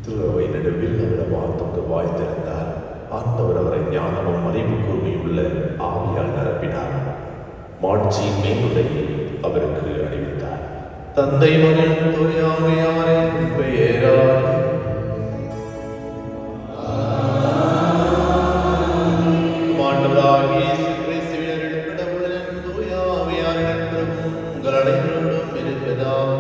திருவை நடுவில் அவர் வார்த்தைக்கு வாய்த்திருந்தார். ஆண்டவர் அவரை ஞானமும் அறிவு கூர்மையுள்ள ஆவியால் நிரப்பினார். மாட்சியின் மேலுடையை அவருக்கு அறிவித்தார். தந்தை மகன் தூய ஆவியாரின் பெயரால் ஆண்டவராகிய இயேசு கிறிஸ்துவின் அருட்கடவுளுடன் தூய ஆவியாரின் அன்பும் உங்கள் அனைவரோடும் இருப்பதாக.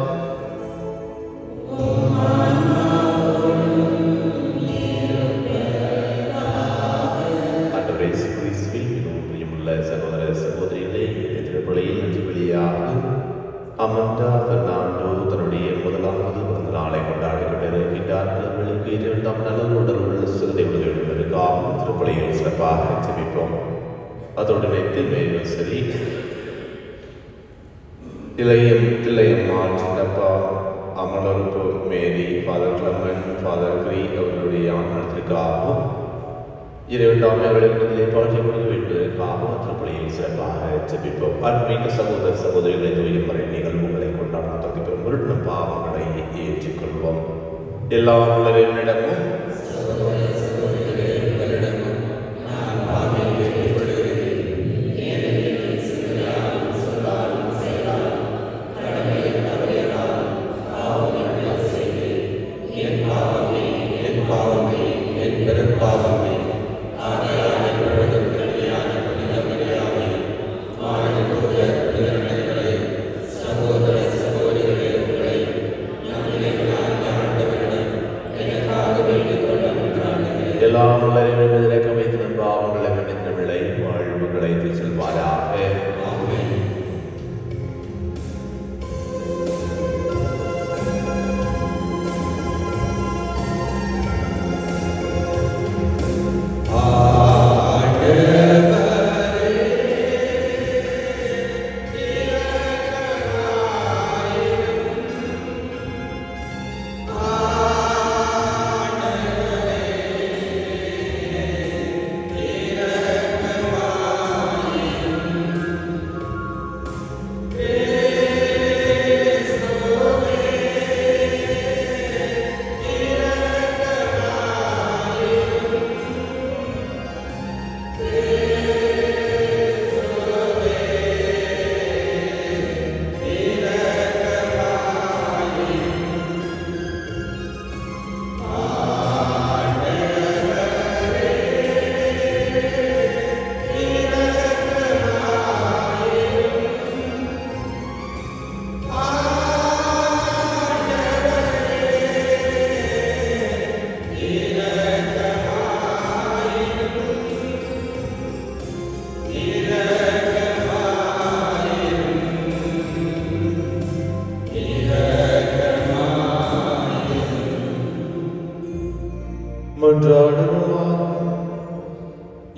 சகோதர சகோதரிகளே, திருப்பலியில் இன்று வெளியாக அமண்டா பெர்னாண்டோ தன்னுடைய முதலாவது பிறந்த நாளை கொண்டாடி கொண்டிருக்கின்றார்கள். அவர்களுக்கு 2ஆம் நலனுடன் உள்ள சிறுதை உதவிகளுக்காக திருப்பலியில் சிறப்பாக ஜெபிப்போம். அதோடு இணைத்து சரி தில்லையம்மா, சின்னப்பா, அமலருக்கு மேரி, ஃபாதர் கிளமன், ஃபாதர் கிரி அவர்களுடைய ஆன்மத்திற்காகவும் இறைவன் அவர்களுக்கு பாட்சி கொடுக்க வேண்டுவதற்காக திருப்பலியில் சிறப்பாக ஜெபிப்போம். ஆன்மீக சகோதர சகோதரிகளை தூய முறை நிகழ்வுகளை கொண்டாடும் தகுதிப்பெறும் முருட்ன பாவங்களை ஏற்றுக்கொள்வோம். எல்லா உள்ளவர்களிடமும் எல்லாம் இறக்க வைத்து நம்ப அவங்களை மன்னித்த விளை வாழ்வுகளை செல்வாராக.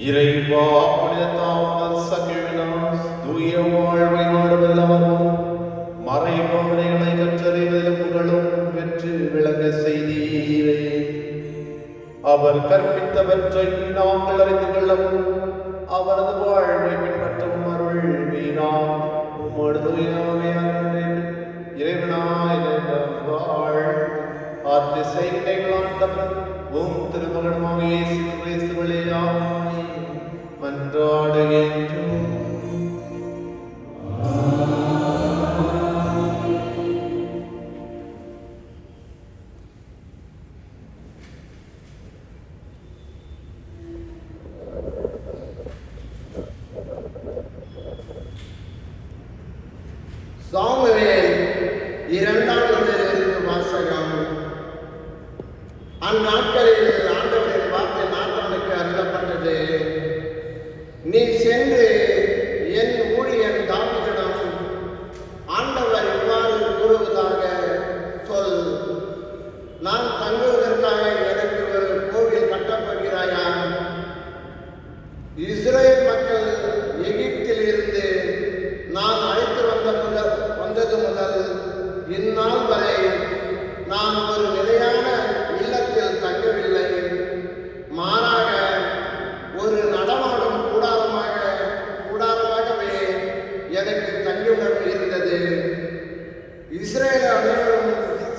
இறைவா, புனிதத்தால் சகிவினாஸ் தூய வாழ்வை நாடுவதிலும் மறைபவனைகளை கற்றறிவதிலும் புகழும் பெற்று விளங்க செய்தீரே. அவர் கற்பித்தவற்றை நாங்கள் அறிந்து கொள்ளவும் அவரது வாழ்வை பின்பற்றவும் அருள் வீணாம் இறைவனாய் வாழ் ஆற்று செய்கைகளாண்டவர் திருமகனுமாக இயேசு கிறிஸ்து வழியாய் மன்றாடுகின்றோம். சாமுவேல் 2ஆம் நூலிலிருந்து வாசகம். அந்நாட்களில் ஆண்டவரின் வார்த்தை நாத்தானுக்கு அருளப்பட்டது. நீ சென்று என் ஊழியன் தாவீதிடம் ஆண்டவர் இவ்வாறு கூறுவதாக சொல். நான் தங்குவதற்காக எனக்கு ஒரு கோவில் கட்டப்போகிறாயா? இஸ்ரேல் மக்கள் எகிப்தில் இருந்து நான் அழைத்து வந்தது முதல் இந்நாள் வரை நான் ஒரு நிலையான இல்லத்தில் தங்கவில்லை. மாறாக ஒரு நடமாடும் கூடாரமாகவே எனக்கு தங்குமிடம் இருந்தது. இஸ்ரேல் அனைவரும்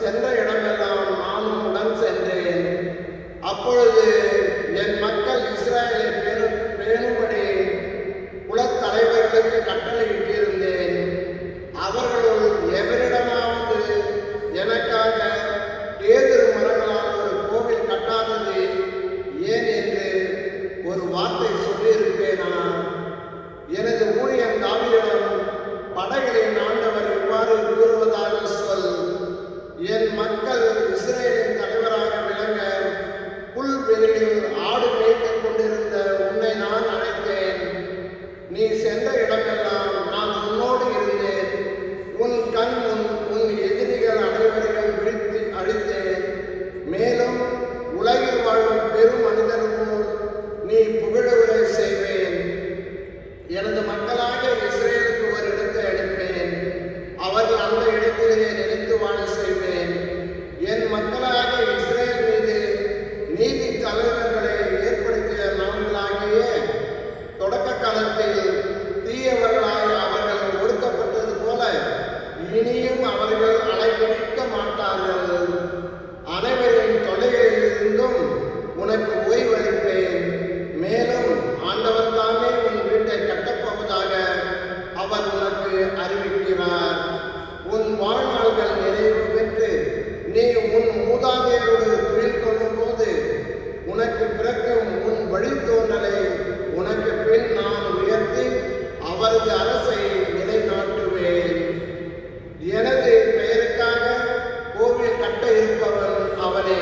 சென்ற இடமெல்லாம் நானும் உடன் அப்பொழுது என் மக்கள் இஸ்ராயலை பேணும்படி குலத்தலைவர்களுக்கு கட்டளையிட்டிருந்தேன். அவர்களுள் எவரிடமாவது எனக்காக கேதுரு மரங்களால் ஒரு கோவில் கட்டாதது ஏன் என்று ஒரு வார்த்தை சொல்லியிருப்பேனா? எனது ஊழியன் தாவீதிடம் படைகளின் ஆண்டவர் இவ்வாறு கூறுவதாக சொல், என் மக்கள் இஸ்ரவேலின் தலைவராக விளங்க புல்வெளியில் ஆடு மேய்த்துக் கொண்டிருந்த உன்னை நான் அழைத்தேன். நீ சென்ற இடமெல்லாம் நான் உன்னோடு இருந்தேன். உன் கண் உன் எதிரிகள் அனைவரையும் வீழ்த்தி அழித்தேன். மேலும் உலகில் வாழும் பெரும் மனிதனுக்கு நீ புகழுரை செய்வேன். எனது மக்களாக இஸ்ரவேலுக்கு ஒரு இடத்தை அளிப்பேன். அவர்கள் அந்த இடத்திலேயே நினைத்து வாழ செய்வேன். என் மக்களாக இஸ்ரவேல் மீது நீதி தலைவர்களை ஏற்படுத்திய நாங்களாகிய தொடக்க காலத்தில் தீயவர்களாக அவர்கள் ஒடுக்கப்பட்டது போல இனியும் அவர்கள் அலைக்கழிக்க மாட்டார்கள். அனைவரின் தொல்லைகளிலிருந்தும் உனக்கு ஓய்வளிப்பேன். மேலும் ஆண்டவர் தாமே உன் வீட்டை கட்டப்போவதாக அவர் உனக்கு அறிவிக்கிறார். உன் வாழ்நாள்கள் நிறைவு பெற்று நீ உன் மூதாதையரோடு துயில் கொள்ளும் போது உனக்கு பிறக்கும் உன் வழித்தோன்றலை உனக்கு பின் நான் உயர்த்தி அவரது அரசை நிலைநாட்டுவேன். எனது பெயருக்காக கோவில் கட்ட இருப்பவன் அவனே.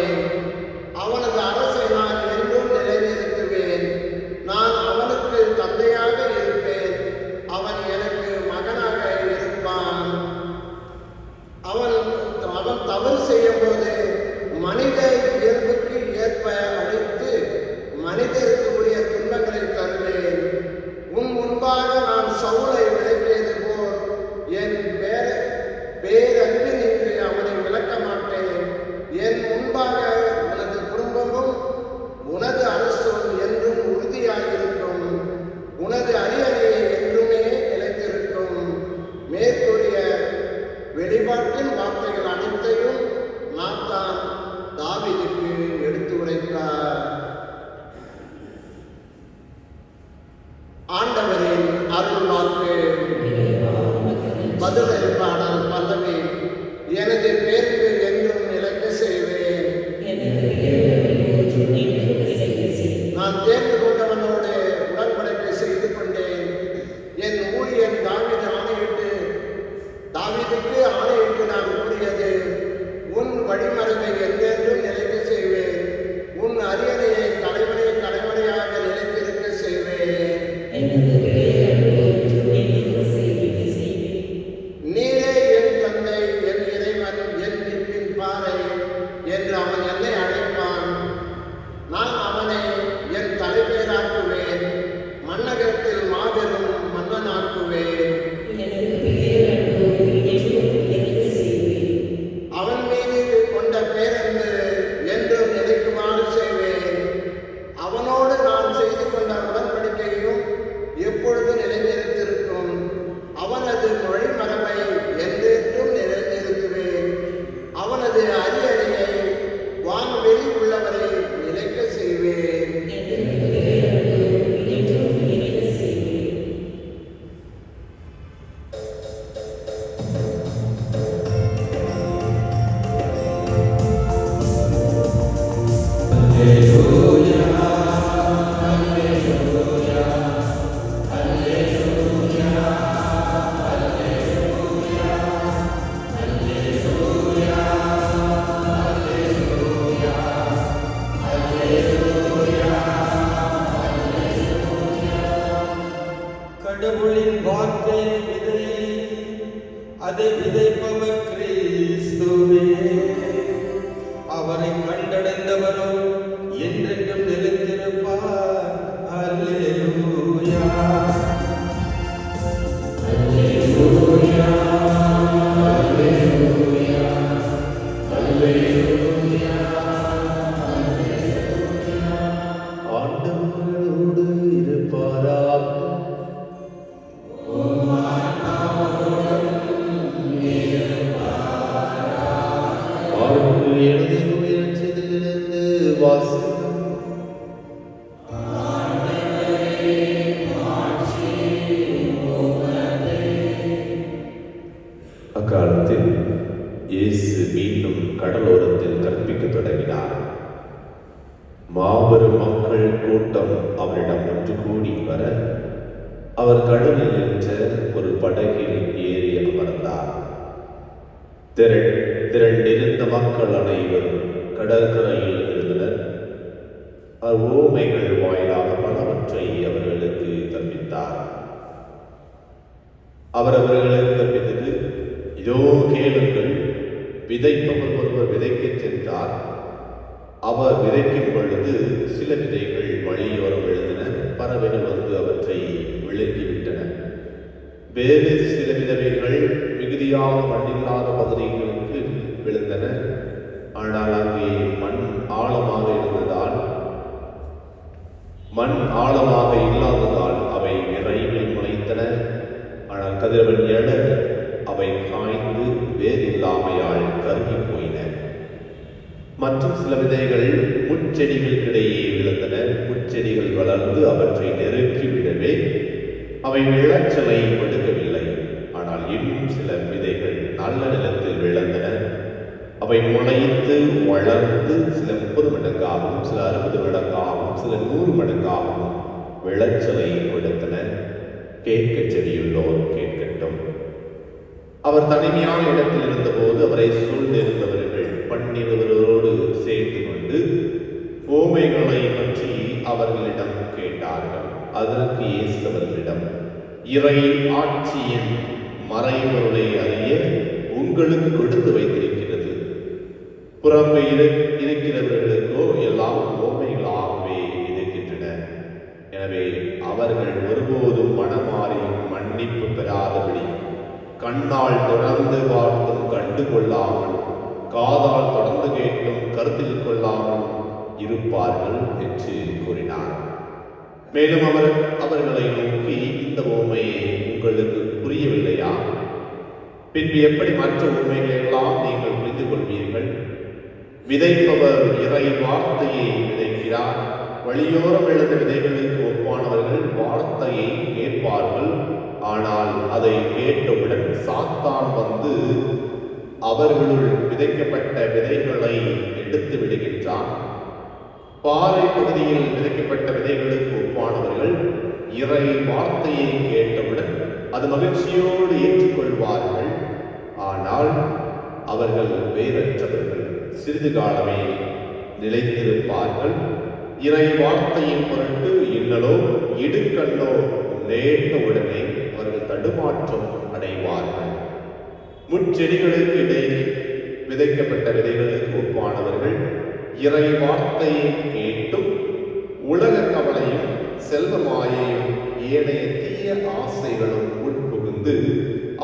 அவனது அரசை நான் என்றும் நிலைநிறுத்துவேன். நான் அவனுக்கு தந்தையாக இருப்பேன். அவன் எனக்கு மகனாக இருப்பான். அவன் தவறு செய்யும் போது மனித இயல்புக்கு ஏற்ப அழித்து மனிதருக்கு உரிய துன்பங்களை தருவேன். உன் முன்பாக நான் சவுலை விளக்கியது போல் என் பேரன்பினின்று அவனை விளக்க மாட்டேன். என் முன்பாக உனது குடும்பமும் உனது அரசும் என்றும் உறுதியாயிருக்கும். உனது அரியணையை என்றுமே நிலைத்திருக்கும். மேற்கூறிய வெளிப்பாட்டின் வார்த்தைகள் அனைத்தையும் நாத்தான் தாவீதுக்கு எடுத்து உரைத்தார். ஆண்டவரின் அருள் வாக்கு. பதிலளிப்பாளர் பல்லவி. எனது பேருக்கு என்றும் நிலைக்க செய்வேன். நான் தேர்ந்து கொண்டவனோடு உடன்படிக்கை செய்து கொண்டேன். என் ஊழியன் தாவீதுக்கு ஆணையிட்டு நான் கூறியது, உன் வழிமரபை என்றென்றும் நிலைக்க செய்வேன். உன் அரியணையை தலைமுறையாக நிலைத்திருக்க செய்வேன். நீரே என் தந்தை, என் இறைவன், என் மீட்பின் பாறை என்று அவன் என்னை அழைப்பான். நான் அவனை என் தலைமையராக்குவேன். மன்னகத்தில் மாபெரும் மன்னனாக்குவேன். அவன் மீது கொண்ட பேரன்பு என்றும் நிலைக்குமாறு செய்வேன். அவனோடு நான் செய்து கொண்ட உடன்படிக்கையும் எப்பொழுது நிலைநிறுத்திருக்கும். அவனது மொழிமரபை என்றென்றும் நிலைநிறுத்துவேன். அவனது அரியணையை வான்வெளி உள்ளவரை நிலைக்க செய்வேன். கடவுளின் வார்த்தை விதை, அதை விதைப்பவர் கிறிஸ்துவே. அவரை கண்டடைந்தவரோ என்றென்றும் நிலைத்திருப்பார். அல்லேலூயா, அல்லேலூயா, அல்லேலூயா, அல்லேலூயா. ஆண்டவரோடு இருப்பாராக. எழுதி வாசிக்கும் மாபெரும் மக்கள் கூட்டம் அவரிடம் ஒன்று கூடி வர அவர் கடலில் நின்ற ஒரு படகில் ஏறி அமர்ந்தார். திரண்டிருந்த மக்கள் அனைவரும் கடற்கரையில் இருந்தனர். ஓமைகள் வாயிலாக பலவற்றை அவர்களுக்கு கற்பித்தார். அவர் அவர்களுக்கு கற்பித்தது, இதோ கேளுங்கள், விதைப்பவர் ஒருவர் விதைக்கச் சென்றார். அவர் விதைக்கும் பொழுது சில விதைகள் வழியோரம் விழுந்தன. பறவைகள் வந்து அவற்றை விழுங்கிவிட்டன. வேறு சில விதவைகள் மிகுதியாக மண்ணில்லாத பகுதிகளுக்கு விழுந்தன. ஆனால் அங்கே மண் ஆழமாக இல்லாததால் அவை விரைவில் முளைத்தன. ஆனால் கதிரவன் எழ அவை காய்ந்து வேறில்லாமையால் கருகி போயின. மற்றும் சில விதைகள் முட்செடிகளுக்கிடையே விழுந்தன. முட்செடிகள் வளர்ந்து அவற்றை நெருக்கிவிடவே அவை விளைச்சலை கொடுக்கவில்லை. ஆனால் இன்னும் சில விதைகள் நல்ல நிலத்தில் விழுந்தன. அவை முளைத்து வளர்ந்து சில 30 மடங்காகவும், சில 60 மடங்காகவும், சில 100 மடங்காகவும் விளைச்சலை கொடுத்தன. கேட்க செடியுள்ளோர் கேட்கட்டும். அவர் தனிமையான இடத்தில் இருந்தபோது அவரை சூழ்ந்திருந்தவர்கள் 12 சேர்ந்து கொண்டு ஓமைகளை பற்றி அவர்களிடம் கேட்டார்கள். அதற்கு இயேசு அவர்களிடம், இறை ஆட்சியின் மறைபொருளை அறிய உங்களுக்கு கொடுத்து வைத்திருக்கிறது. புறம்பே இருக்கிறவர்களுக்கோ எல்லாம் ஓமைகளாகவே இருக்கின்றன. எனவே அவர்கள் ஒருபோதும் மனமாறி மன்னிப்பு பெறாதபடி கண்ணால் தொடர்ந்து பார்த்தும் கண்டு கொள்ளாமல், காதால் தொடர்ந்து கேட்டும் கருத்தில் கொள்ளாமல் இருப்பார்கள் என்று கூறினார். மேலும் அவர்களை நோக்கி, இந்த ஓமையை உங்களுக்கு புரியவில்லையா? பின்பு எப்படி மற்ற உண்மைகளை எல்லாம் நீங்கள் புரிந்து கொள்வீர்கள்? விதைப்பவர் இறை வார்த்தையை விதைக்கிறார். வழியோரம் விழுந்த விதைகளுக்கு ஒப்பானவர்கள் வார்த்தையை கேட்பார்கள். ஆனால் அதை கேட்டவுடன் சாத்தான் வந்து அவர்களுள் விதைக்கப்பட்ட விதைகளை எடுத்து விடுகின்றான். பாறை பகுதியில் விதைக்கப்பட்ட விதைகளுக்கு ஒப்பானவர்கள் இறை வார்த்தையை கேட்டவுடன் அது மகிழ்ச்சியோடு ஏற்றுக்கொள்வார்கள். ஆனால் அவர்கள் வேறற்றவர்கள், சிறிது காலமே நிலைத்திருப்பார்கள். இறை வார்த்தையின் பொருட்டு இன்னலோ இடுக்கண்ணோ நேர்ந்த உடனே அவர்கள் தடுமாற்றம் அடைவார்கள். முட்செடிகளுக்கு இடையில் விதைக்கப்பட்ட விதைகளுக்கு ஒப்பானவர்கள் இறை வார்த்தையை கேட்டும் உலக கவலையும் செல்வமாயையும் ஏனைய தீய ஆசைகளும் உட்புகுந்து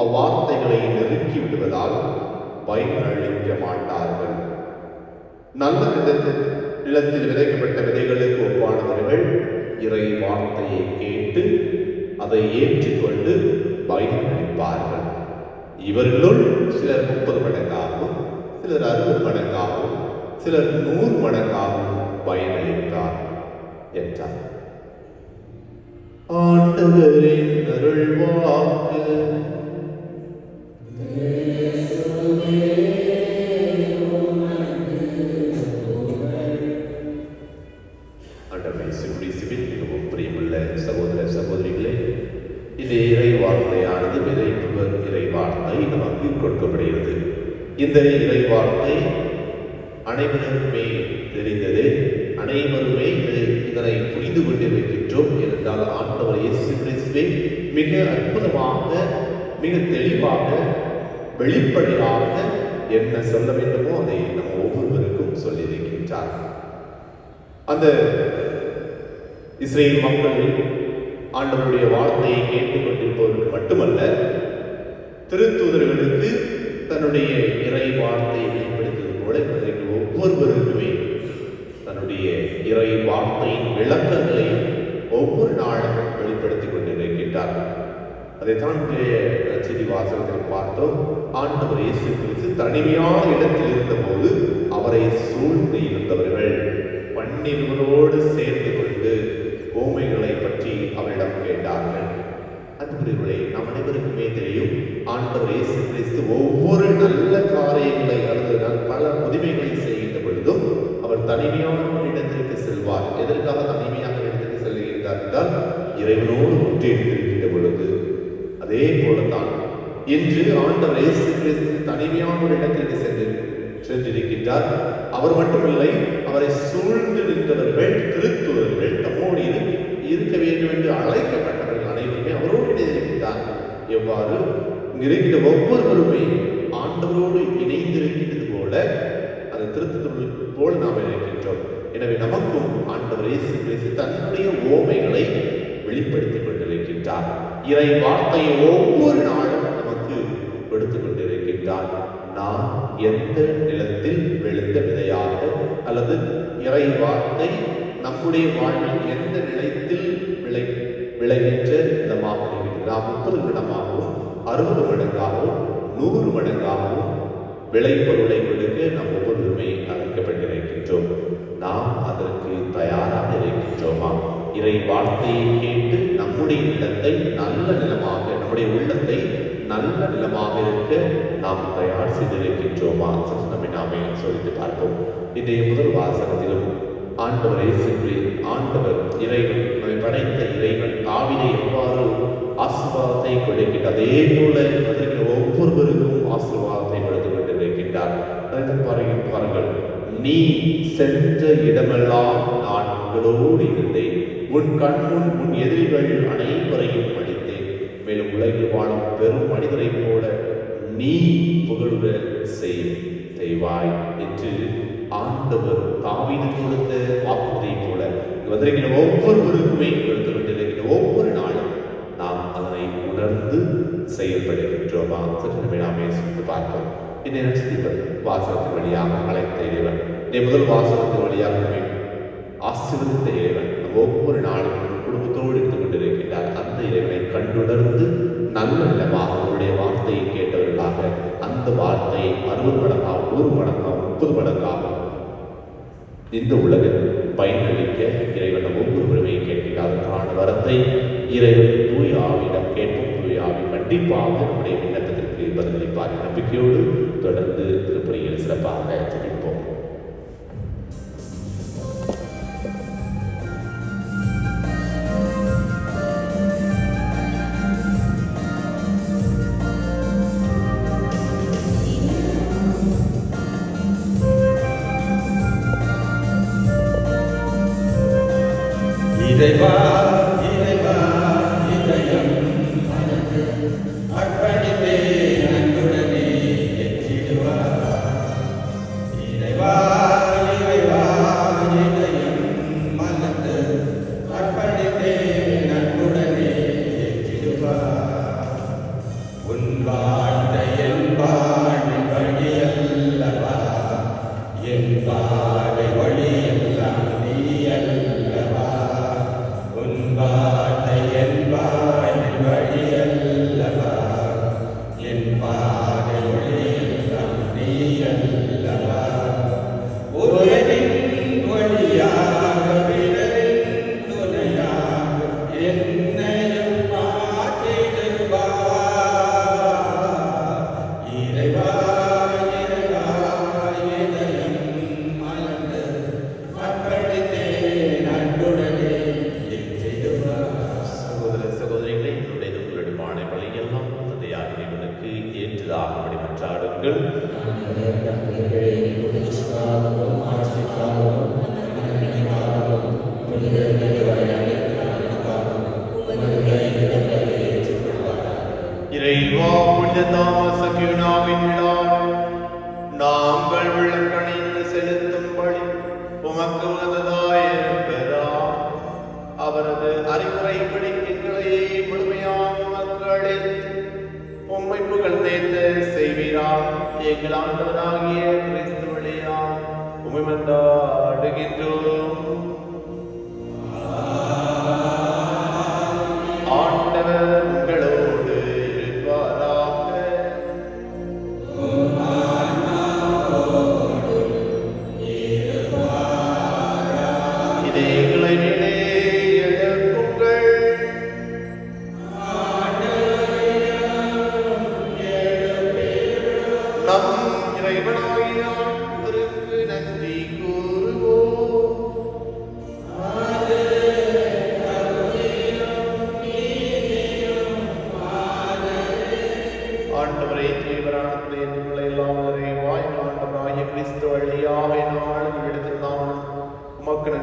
அவ்வார்த்தைகளை நெருக்கி விடுவதால் பயனளிக்க மாட்டார்கள். நல்ல நிலத்தில் விதைக்கப்பட்ட விதைகளுக்கு ஒப்பானவர்கள் இறை வார்த்தையை கேட்டு அதை ஏற்றுக்கொண்டு பயனளிப்பார்கள். இவர்களுள் சிலர் 30 மடங்காகவும், சிலர் 60 மடங்காகவும், சிலர் 100 மடங்காகவும் பயனளித்தார் என்றார். ஆண்டவரின் அருள்வாக்கு. மிகவும் பிரியமுள்ள சகோதர சகோதரிகளே, இந்த இறை வார்த்தையானது விதைப்பவர் இறை வார்த்தை நமக்கு கொடுக்கப்படுகிறது. இந்த இறை வார்த்தை அனைவருக்குமே தெரிந்தது. அனைவருமே இதனை புரிந்து கொண்டிருக்கின்றோம். என்றால் ஆண்டவர் இயேசு கிறிஸ்துவே மிக அற்புதமாக, மிக தெளிவாக, வெளிப்படையாக என்ன சொல்ல வேண்டுமோ அதை நம்ம ஒவ்வொருவருக்கும் சொல்லியிருக்கின்றார். அந்த இஸ்ரேல் மக்கள் ஆண்டவருடைய வார்த்தையை கேட்டுக்கொண்டிருப்பவர்களுக்கு மட்டுமல்ல, திருத்தூதர்களுக்கு தன்னுடைய இறை வார்த்தையை வெளிப்படுத்தியது போல இன்றைக்கு ஒவ்வொருவருக்குமே தன்னுடைய இறை வார்த்தையின் விளக்கங்களையும் ஒவ்வொரு நாளும் வெளிப்படுத்திக் கொண்டிருக்கின்றார். அதைத்தான் செய்தி வாசகத்தில் பார்த்தோம். ஆண்டவர் இயேசு கிறிஸ்து தனிமையான இடத்தில் இருந்தபோது அவரை சூழ்ந்து இருந்தவர்கள் 12 சேர்ந்து கொண்டு ஓமைகளை பற்றி அவரிடம் கேட்டார்கள். அன்புக்குரியவர்களே, நம் அனைவருக்குமே தெரியும், ஆண்டவர் இயேசு கிறிஸ்து ஒவ்வொரு நல்ல காரியங்களை அல்லது பல புதுமைகளை செய்கின்ற பொழுதும் அவர் தனிமையான இடத்திற்கு செல்வார். எதற்காக தனிமையாக எடுத்துட்டு செல்லுகின்றார் என்றால் இறைவனோடு ஒன்றியிருக்கின்ற பொழுது. அதே போலத்தான் இன்று ஆண்டவர் இயேசு கிறிஸ்து தனிமையான ஒரு இடத்திற்கு சென்றிருக்கின்றார். அவர் மட்டுமில்லை, அவரை சூழ்ந்து நின்றவர்கள் கிறிஸ்துவர்கள் தம்மோடு இருக்க வேண்டும் என்று அழைக்கப்பட்டவர்கள் அனைவருமே அவரோடு இணைந்திருக்கின்றார். எவ்வாறு இருக்கிற ஒவ்வொருவருமே ஆண்டவரோடு இணைந்திருக்கின்றது போல அந்த திருத்துவர்கள் போல நாம் இருக்கின்றோம். எனவே நமக்கும் ஆண்டவர் இயேசு கிறிஸ்து தன்னுடைய ஓமைகளை வெளிப்படுத்திக் கொண்டிருக்கின்றார். இறை வார்த்தையை ஒவ்வொரு நாளும் நமக்கு கொடுத்துக் கொண்டிருக்கின்றார். நாம் எந்த நிலத்தில் விழுந்த விதையாக அல்லது இறை வார்த்தை நம்முடைய வாழ்வில் எந்த நிலத்தில் விளைகின்ற விதமாக இருக்கிறது. நாம் 30 மடங்காகவும் 60 மடங்காகவும் 100 மடங்காகவும் விளைபொருளை கொடுக்க நாம் ஒவ்வொருவருமே அழைக்கப்பட்டிருக்கின்றோம். நாம் அதற்கு தயாராக இருக்கின்றோமா? இறை வார்த்தையை கேட்டு நம்முடைய நிலத்தை நல்ல நிலமாக, நம்முடைய உள்ளத்தை நல்ல நிலமாக இருக்க நாம் தயார் செய்திருக்கின்றோமா? நம்மை நாமே சோதித்து பார்ப்போம். இன்றைய முதல் வாசகத்திலும் ஆண்டவர் இயேசு ஆண்டவர் இறைவன், நம்மை படைத்த இறைவன் ஆவினை எவ்வாறு ஆசீர்வாதத்தை கொடுக்கின்ற அதே போல அதற்கு ஒவ்வொருவருக்கும் ஆசீர்வாதத்தை கொடுத்து கொண்டிருக்கின்றார். பாருங்கள், நீ சென்ற இடமெல்லாம் நான் உங்களோடு இருந்தேன், உன் கண் முன் உன் எதிரிகள் அனைவரையும் அடித்தேன், மேலும் உலகில் வாழும் பெரும் மனிதரை போல நீ புகழுற செய்வாய் என்று ஆண்டவர் தாவீது கொடுத்த வாக்குறுதியை போல வந்திருக்கிற ஒவ்வொருவருக்குமே கொடுத்து கொண்டிருக்கிற ஒவ்வொரு நாளும் நாம் அதனை உணர்ந்து செயல்படுகின்றோமா? சற்று நாமே சிந்தித்து பார்ப்போம். இந்த நட்சத்திரம் வாசகத்தின் வழியாக அழைத்த இறைவன், முதல் வாசகத்தின் வழியாக நம்மை ஆசீர்வதித்த இறைவன் ஒவ்வொரு நாளும் குடும்பத்தோடு இருந்து கொண்டிருக்கின்றார். அந்த இறைவனை கண்டுணர்ந்து நல்ல நிலமாக அவருடைய வார்த்தையை கேட்டவர்களாக அந்த வார்த்தையை 60 மடங்காகவும் 100 மடங்காகவும் 30 மடங்காகவும் இந்த உலகில் பயனளிக்க இறைவன் ஒவ்வொருவருமே கேட்கிறார். அதற்கான வரத்தை இறைவன் தூய ஆவியிடம் கேட்போம். தூய ஆவி கண்டிப்பாக நம்முடைய விண்ணப்பத்திற்கு பதிலளிப்பார். நம்பிக்கையோடு தொடர்ந்து திருப்பணியில் சிறப்பாக ஜெபிப்போம். இறைவா இறைவா இதயம் மனது அர்ப்பணித்தே நன்றுடனே எச்சிடுவார். இறைவா இறைவா இதயம் மனது அர்ப்பணித்தே நன்றுடனே எச்சிடுவார். உன் வாழ்ந்த என் வாழ்வின் வழியல்லவா, என் பாதை வழியெல்லாம் நீ அல்லவா. உன் வார்த்தை என் வாழ்வின் வழியல்லவா, என் பாதை வழியெல்லாம் நீ அல்லவா. ஒருவரின் வழியாக பிறரின் துணையாக என்னையும் மாற்றிடுவார். இறைவா இறைவா இதயம் மலர்ந்து அர்ப்பணித்தே நன்றுடனே எச்சிடுவார். சகோதர சகோதரிகளை, என்னுடைய உங்களுடைய பலியெல்லாம் தந்தையாக இறைவனுக்கு ஏற்றதாகும்படி மன்றாடுங்கள். இறைவா, புனித தாமஸ் அக்வினாவின் விழா நாங்கள் விளக்கணிந்து செலுத்தும்படி உமக்கு உகந்ததாயிருப்பதால் அவரது அறிவுரைப்படி எங்களை முழுமையாக மக்களில் உம்மை புகழ்ந்தேத்த செய்வீரால் எங்கள் ஆண்டவராகிய கிறிஸ்து வழியால் உம்மை மன்றாடுகின்றோம். ஆண்டவர் உங்களோடு இருப்பாராக. இதயங்களை மேலே எழுப்புங்கள். நம் இறைவனாகிய ஆண்டவருக்கு நன்றி கூறுவோம்.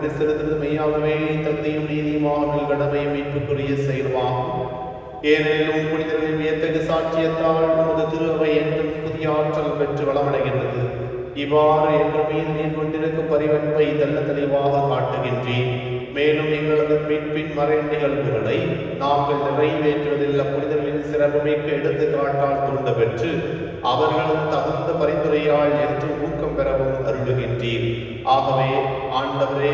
நன்றி செலுத்துவது மெய்யாகவே தகுதியும் நீதியுமாக கடமையும் மீட்புக்குரிய செயலுமாகும். ஏனெனிலும் புனிதர்களின் வியத்தகு சாட்சியத்தால் உமது திரு அவை என்றும் புதிய ஆற்றல் பெற்று வளமடைகின்றது. இவ்வாறு எங்கள் மீது நீர் கொண்டிருக்கும் பரிவன்பை தெல்ல தெளிவாக காட்டுகின்றேன். மேலும் எங்களது மீட்பின் மறை நிகழ்வுகளை நாங்கள் நிறைவேற்றுவதில் புனிதர்களின் சிறப்புமிக்க எடுத்துக்காட்டால் தூண்ட பெற்று அவர்களது தகுந்த பரிந்துரையால் என்று ஊக்கம் பெறவும் அருளுகின்றீர். ஆகவே ஆண்டவரே,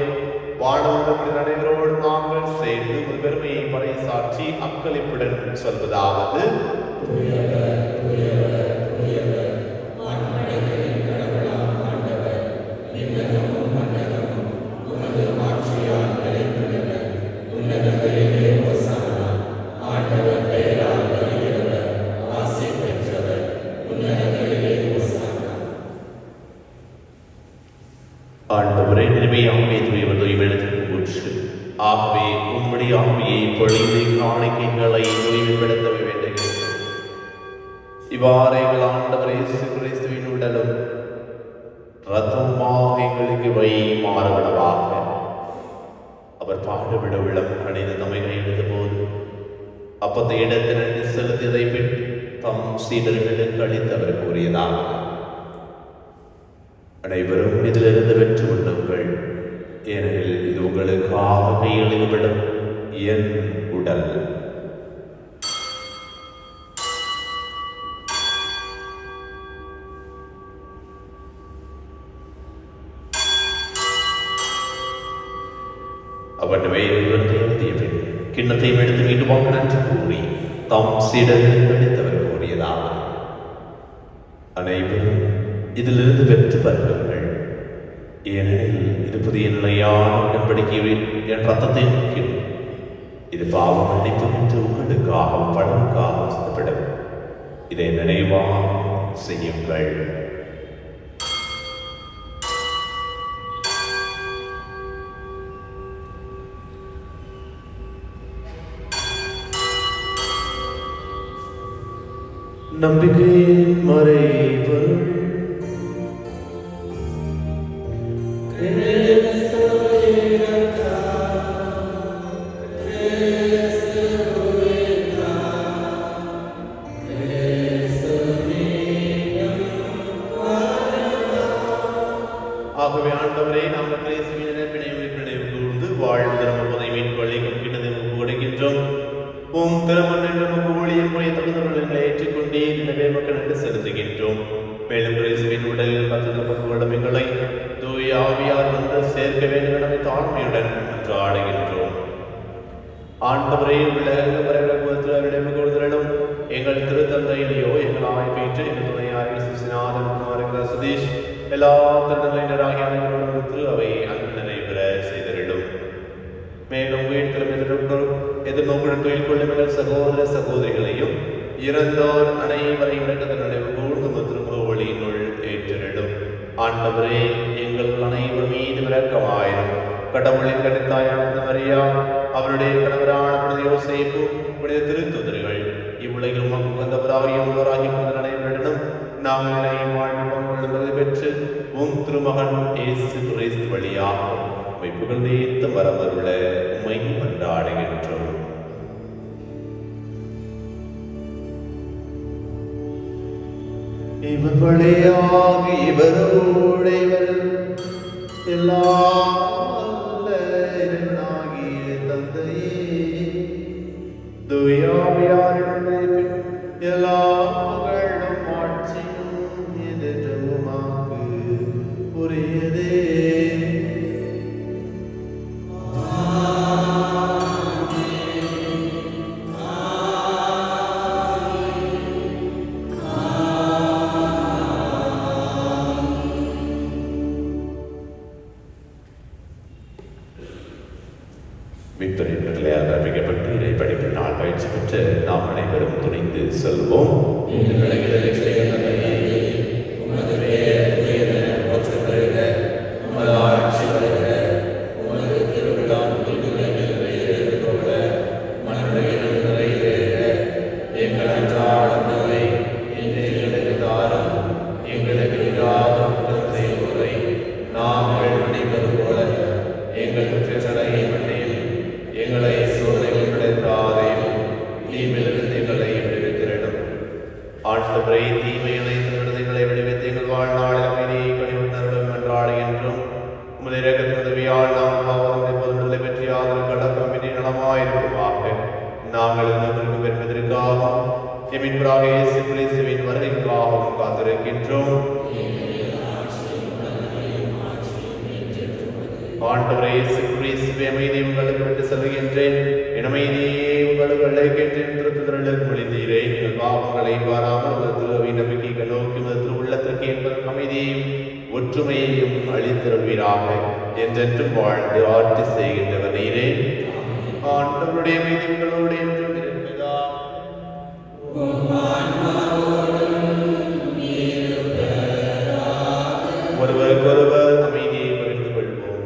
வானவர்கள் அனைவரோடு நாங்கள் சேர்ந்து ஒரு பெருமையை பறைசாற்றி அக்களிப்புடன் சொல்வதாவது: ஆண்டவரே, நிலைமையாகவே தூய்மைப்படுத்திற்கு முற்று. ஆகவே உம்முடைய ஆவியை பொழிந்து காணிக்கைகளை தூய்மைப்படுத்த வேண்டுகிறோம். இவ்வாறு எங்கள் ஆண்டவர் இயேசு கிறிஸ்துவின் உடலும் இரத்தமாக எங்களுக்கு வை மாறுபடவாக. அவர் பாடுபட உள்ளம் கணித நம்மை கையெழுத்த போது அப்பத்தை இடத்தில் நன்றி செலுத்தியதை பின் தம் சீடர்களுக்கு அளித்தவர் கூறியதாக: அனைவரும் இதிலிருந்து வெற்றி கொள்ளுங்கள், ஏனெனில் இது உங்களுக்காக கையெழுதப்படும் என் உடல். அவன் எழுதிய பின் கிண்ணத்தையும் எடுத்து மீண்டுமாக நன்றி கூறி தம் சீடர்களுக்கு அளித்தவர் கூறியதாக: அனைவரும் இதிலிருந்து பெற்று பருகுங்கள், ஏனெனில் இது புதிய நிலையான உடன்படிக்கையில் என் ரத்தத்தை முக்கியம். இது பாவ மன்னிப்பு என்று உங்களுக்காகவும் பலருக்காகவும் சித்தப்படும். இதை நினைவாக செய்யுங்கள். நம்பிக்கையின் மறைபொருள் ஆகவே ஆண்டவரே, நாங்கள் கிறிஸ்துவின் நினைவு கூர்ந்து வாழ்வு திரும்பதை மீட்பளிக்கும் கிட்டத்தை கொடுக்கின்றோம். உம் திருமண் என்ற ஊழியர் முறை தகுந்தவர்களை ஏற்றுக்கொண்டே எனவே மக்கள் என்று செலுத்துகின்றோம். மேலும் கிறிஸ்துவின் உடலில் பத்துள்ளம் எங்களை தூய ஆவியார் வந்து சேர்க்க வேண்டும் என தாழ்மையுடன் ஆடுகின்றோம். ஆண்டவரே, உலகில் நினைவு கூறுதலும் எங்கள் திருத்தந்தையிலேயோ எங்கள் ஆய்ப்பேற்று எங்கள் துணையாரில் சுசிநாதன் சுதீஷ் எல்லா திருநங்கையினராகிய அனைவரோடும் திரு அவை அங்கு நிறைவேற செய்திடும். மேலும் வீட்டிலும் எதிர்நோக்குடன் தொழில் கொள்ளும் எங்கள் சகோதர சகோதரிகளையும் இறந்தோர் அனைவரையும் நினைவு கூர்ந்து திருமுகவழியினுள் ஏற்றிடும். ஆண்டவரே, எங்கள் அனைவர் மீது விரக்கமாயிரும். கடவுளின் கணித்தாயான மரியா, அவருடைய கணவரான புனித யோசேப்பு, புனித திருத்துதர்கள், இவ்வுலகில் உகந்தவராகி அனைவரிடனும் நாங்கள் இணையும் வாழ்வு பெற்று உம் திருமகன் இயேசு கிறிஸ்து வழியாக புகழ் நேர்த்து வரவருள்ள உம்மை கொண்டாடுகின்றோம். இவர் வழியாகி இவரோடு எல்லாம் தந்தையே தூயாவியாரிடம் எல்லா புகழும் ஆட்சியும் எதிர்மாக்கு உரியதே. அறிவிக்கப்பட்டு இதை படிப்பில் நாள் பயிற்சி பெற்று நாம் அனைவரும் துணிந்து செல்வோம். எங்களுக்கு எங்கள் குற்றங்களை மன்னியும். எங்களை சோதனைகள் கிடைத்தாதையும் தீமையிலிருந்து எங்களை விடுவித்திரடும். ஆண்டவரே, தீமைகளை விடுதலை விடுவித்து எங்கள் வாழ்நாளில் அமைதியை கனிவுணர்களும் என்றாடுகின்றோம். உமது இரக்கத்தின் உதவியால் நாம் பாவத்தை பொதுவிடுதலை பற்றி ஆதரவு கடக்கம் இனி நலமாயிருக்குமாக. நாங்கள் நம்மளுக்கு பெறுவதற்காகவும் எமின்றாக இயேசு கிறிஸ்துவின் வருகைக்காகவும் காத்திருக்கின்றோம். ஆண்டவரே, இயேசு கிறிஸ்துவே, அமைதியை உங்களுக்கு விட்டு செல்கின்றேன், என் அமைதியை உங்களுக்கு அழைக்கின்றேன். திருத்துதலுக்கு மொழிந்தீரே, எங்கள் பாவங்களை வாராமல் மதத்திற்கு நம்பிக்கை நோக்கி மதத்தில் உள்ளத்திற்கு என்பதற்கு அமைதியையும் ஒற்றுமையையும் அளித்திருவீராக. என்றென்றும் வாழ்ந்து ஆட்சி செய்கின்றவர் நீரே. ஆண்டவருடைய அமைதிகளோடு என்றும் இருப்பதா. ஒருவருக்கொருவர் அமைதியை பகிர்ந்து கொள்வோம்.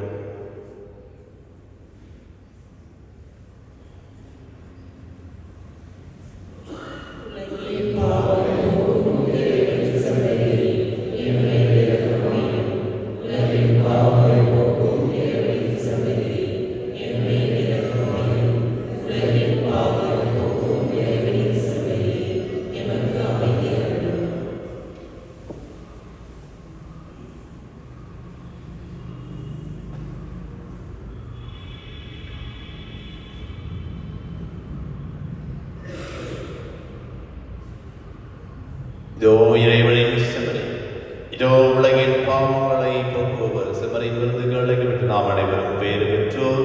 இதோ இறைவனின் செம்மறி, இதோ உலகின் பாவங்களை போக்குபவர். செம்மறியின் விருதுகளை விட்டு நாம் அனைவரும் பேறு பெற்றோர்.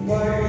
Why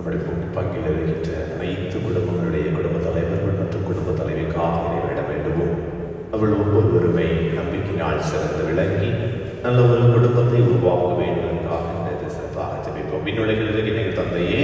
நம்முடைய பங்கில் இருக்கின்ற அனைத்து குடும்பங்களுடைய குடும்ப தலைவர்கள் மற்றும் குடும்ப தலைவிக்காக நிறைவேற வேண்டுவோம். அவள் ஒவ்வொருவருமே நம்பிக்கையினால் சிறந்து விளங்கி நல்ல ஒரு குடும்பத்தை உருவாக்க வேண்டும் என்பதற்காக சிறப்பாக ஜெபிப்போம். விண்ணுலகில் இருக்கின்ற தந்தையே,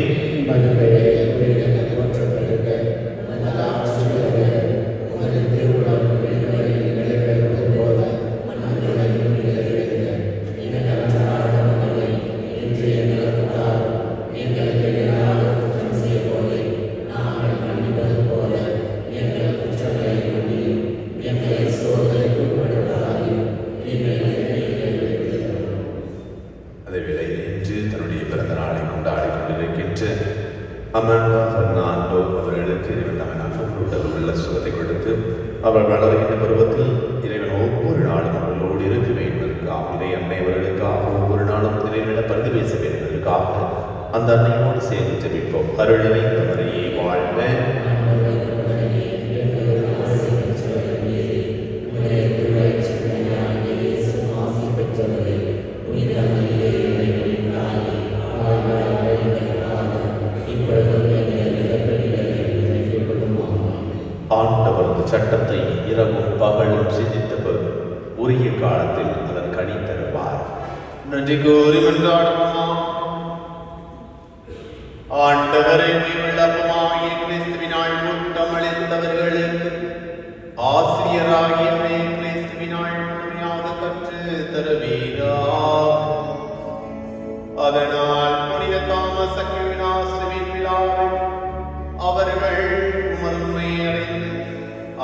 அமண்டா பெர்னாண்டோ அவர்களுக்கு இறைவன் அவர்கள் உள்ள சுகத்தை கொடுத்து அவர்கள் வளர்கின்ற பருவத்தில் இறைவன் ஒவ்வொரு நாளும் அவர்களோடு இருக்க வேண்டுவதற்காக இறை அன்னை அவர்களுக்காக ஒவ்வொரு நாளும் இறைவனிட பரிந்து பேச வேண்டுவதற்காக அந்த அன்னையோடு சேர்ந்து ஜெபிப்போம். அருள் நிறைந்த மரியே வாழ்க, ஆண்டவரது சட்டத்தை இரவும் பகலும் சிந்தித்தவர் உரிய காலத்தில் அதன் கனி தருவார். நன்றி கூறி மன்றாடுவோமா. ஆண்டவரை விளக்கமாகிய கிறிஸ்துவினால் முத்தமளித்தவர்களுக்கு ஆசிரியராகிய கிறிஸ்துவினால் முழுமையாக கற்று தருவீராக. அதனால் புனித தாமஸ் அக்வினாசுவின் விழாவை அவர்கள் உமதுமை அடைந்து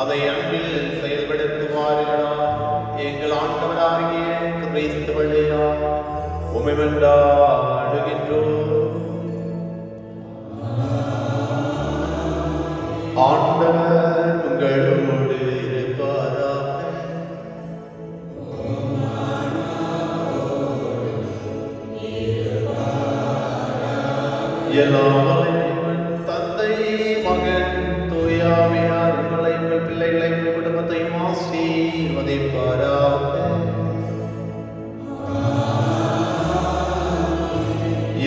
அதை அன்பில் செயல்படுத்துவார்களா. எங்கள் ஆண்டவராகிய கிறிஸ்து வழியாக உம்மை மன்றாடுகின்றோம். ஆண்டவர் உங்களோடு இருப்பாராக. தந்தை, மகன், தூயாவியார் உங்களை உங்கள் பிள்ளைகளை உங்கள் குடும்பத்தையும் ஆசீர்வதிப்பாராக.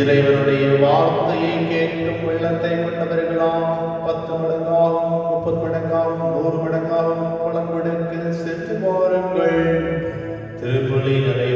இறைவனுடைய வார்த்தையை கேட்கும் உள்ளத்தை கொண்டவர்களாம் 10 மடங்காகவும் 30 மடங்காகவும் 100 மடங்காகவும் பலன் கொடுக்க சென்று வாருங்கள். திருப்பலி நிறைவு